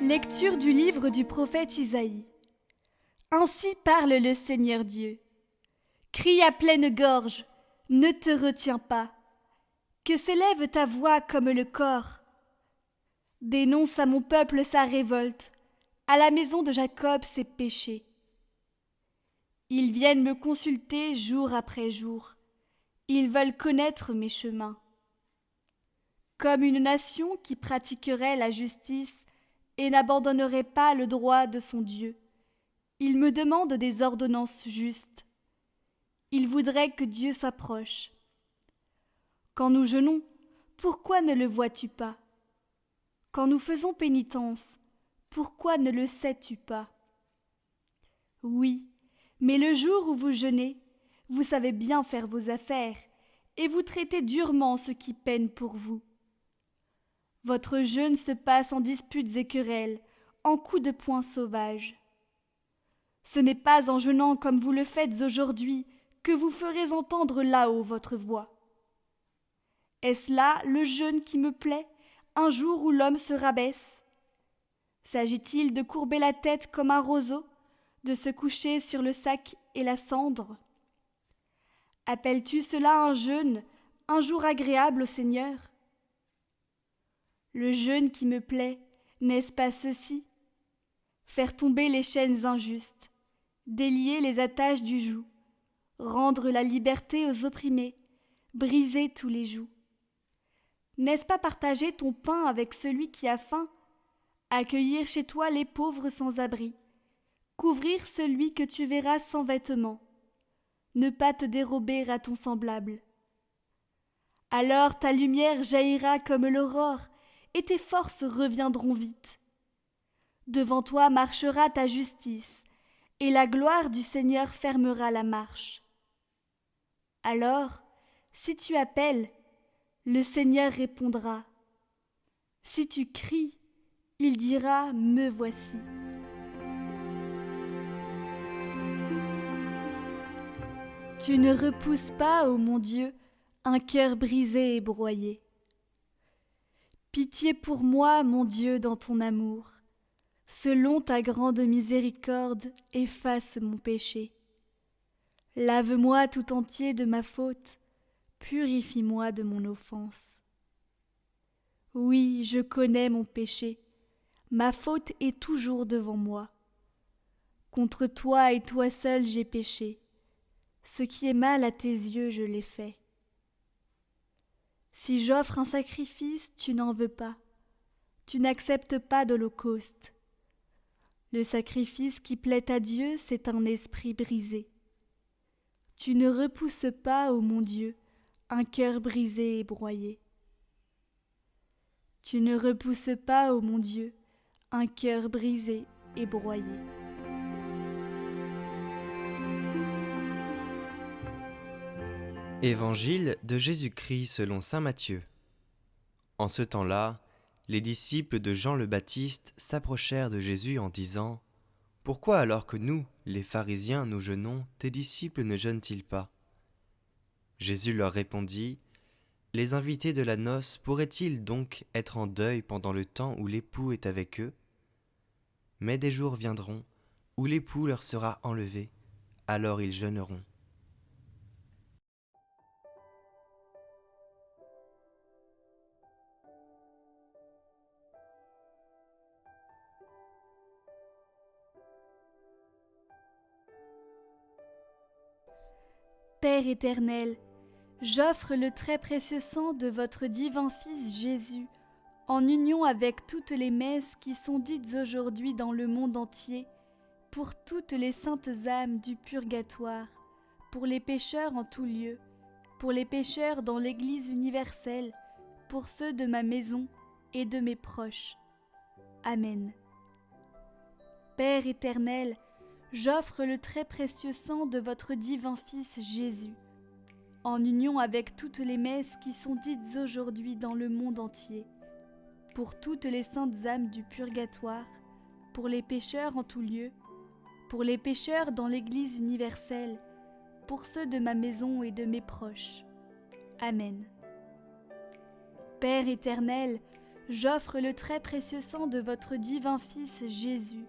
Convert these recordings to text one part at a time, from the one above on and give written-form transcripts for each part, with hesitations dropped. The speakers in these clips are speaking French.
Lecture du livre du prophète Isaïe. Ainsi parle le Seigneur Dieu. Crie à pleine gorge, ne te retiens pas. Que s'élève ta voix comme le cor. Dénonce à mon peuple sa révolte, à la maison de Jacob ses péchés. Ils viennent me consulter jour après jour. Ils veulent connaître mes chemins. Comme une nation qui pratiquerait la justice et n'abandonnerait pas le droit de son Dieu, ils me demandent des ordonnances justes. Ils voudraient que Dieu soit proche. Quand nous jeûnons, pourquoi ne le vois-tu pas? Quand nous faisons pénitence, pourquoi ne le sais-tu pas? Oui, mais le jour où vous jeûnez, vous savez bien faire vos affaires, et vous traitez durement ceux qui peinent pour vous. Votre jeûne se passe en disputes et querelles, en coups de poing sauvages. Ce n'est pas en jeûnant comme vous le faites aujourd'hui que vous ferez entendre là-haut votre voix. Est-ce là le jeûne qui me plaît, un jour où l'homme se rabaisse? S'agit-il de courber la tête comme un roseau, de se coucher sur le sac et la cendre? Appelles-tu cela un jeûne, un jour agréable au Seigneur? Le jeûne qui me plaît, n'est-ce pas ceci? Faire tomber les chaînes injustes, délier les attaches du joug, rendre la liberté aux opprimés, briser tous les jougs. N'est-ce pas partager ton pain avec celui qui a faim, accueillir chez toi les pauvres sans abri, couvrir celui que tu verras sans vêtements, ne pas te dérober à ton semblable? Alors ta lumière jaillira comme l'aurore, et tes forces reviendront vite. Devant toi marchera ta justice, et la gloire du Seigneur fermera la marche. Alors, si tu appelles, le Seigneur répondra. Si tu cries, il dira « Me voici ». Tu ne repousses pas, ô mon Dieu, un cœur brisé et broyé. Pitié pour moi, mon Dieu, dans ton amour. Selon ta grande miséricorde, efface mon péché. Lave-moi tout entier de ma faute, purifie-moi de mon offense. Oui, je connais mon péché, ma faute est toujours devant moi. Contre toi et toi seul j'ai péché, ce qui est mal à tes yeux je l'ai fait. Si j'offre un sacrifice, tu n'en veux pas, tu n'acceptes pas d'holocauste. Le sacrifice qui plaît à Dieu, c'est un esprit brisé. Tu ne repousses pas, ô mon Dieu, un cœur brisé et broyé. Tu ne repousses pas, ô mon Dieu, un cœur brisé et broyé. Évangile de Jésus-Christ selon saint Matthieu. En ce temps-là, les disciples de Jean le Baptiste s'approchèrent de Jésus en disant : « Pourquoi alors que nous, les pharisiens, nous jeûnons, tes disciples ne jeûnent-ils pas ?» Jésus leur répondit : « Les invités de la noce pourraient-ils donc être en deuil pendant le temps où l'époux est avec eux ? Mais des jours viendront où l'époux leur sera enlevé, alors ils jeûneront. » Père éternel, j'offre le très précieux sang de votre divin Fils Jésus, en union avec toutes les messes qui sont dites aujourd'hui dans le monde entier, pour toutes les saintes âmes du purgatoire, pour les pécheurs en tout lieu, pour les pécheurs dans l'Église universelle, pour ceux de ma maison et de mes proches. Amen. Père éternel, j'offre le très précieux sang de votre divin Fils Jésus, en union avec toutes les messes qui sont dites aujourd'hui dans le monde entier, pour toutes les saintes âmes du purgatoire, pour les pécheurs en tout lieu, pour les pécheurs dans l'Église universelle, pour ceux de ma maison et de mes proches. Amen. Père éternel, j'offre le très précieux sang de votre divin Fils Jésus,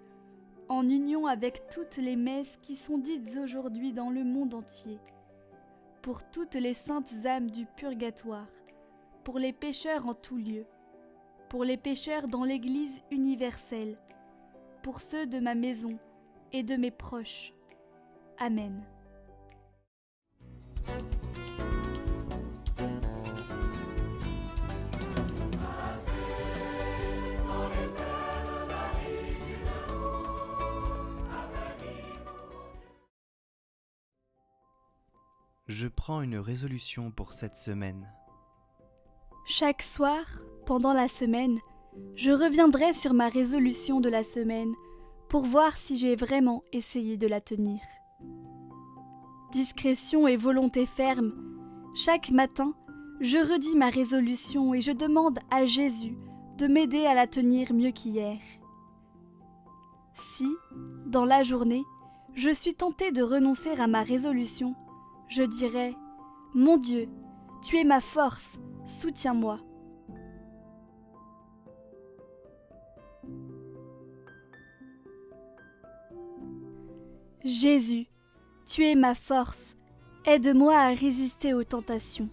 en union avec toutes les messes qui sont dites aujourd'hui dans le monde entier, pour toutes les saintes âmes du purgatoire, pour les pécheurs en tout lieu, pour les pécheurs dans l'Église universelle, pour ceux de ma maison et de mes proches. Amen. Je prends une résolution pour cette semaine. Chaque soir, pendant la semaine, je reviendrai sur ma résolution de la semaine pour voir si j'ai vraiment essayé de la tenir. Discrétion et volonté ferme, chaque matin, je redis ma résolution et je demande à Jésus de m'aider à la tenir mieux qu'hier. Si, dans la journée, je suis tentée de renoncer à ma résolution, je dirai « Mon Dieu, tu es ma force, soutiens-moi ». Jésus, tu es ma force, aide-moi à résister aux tentations.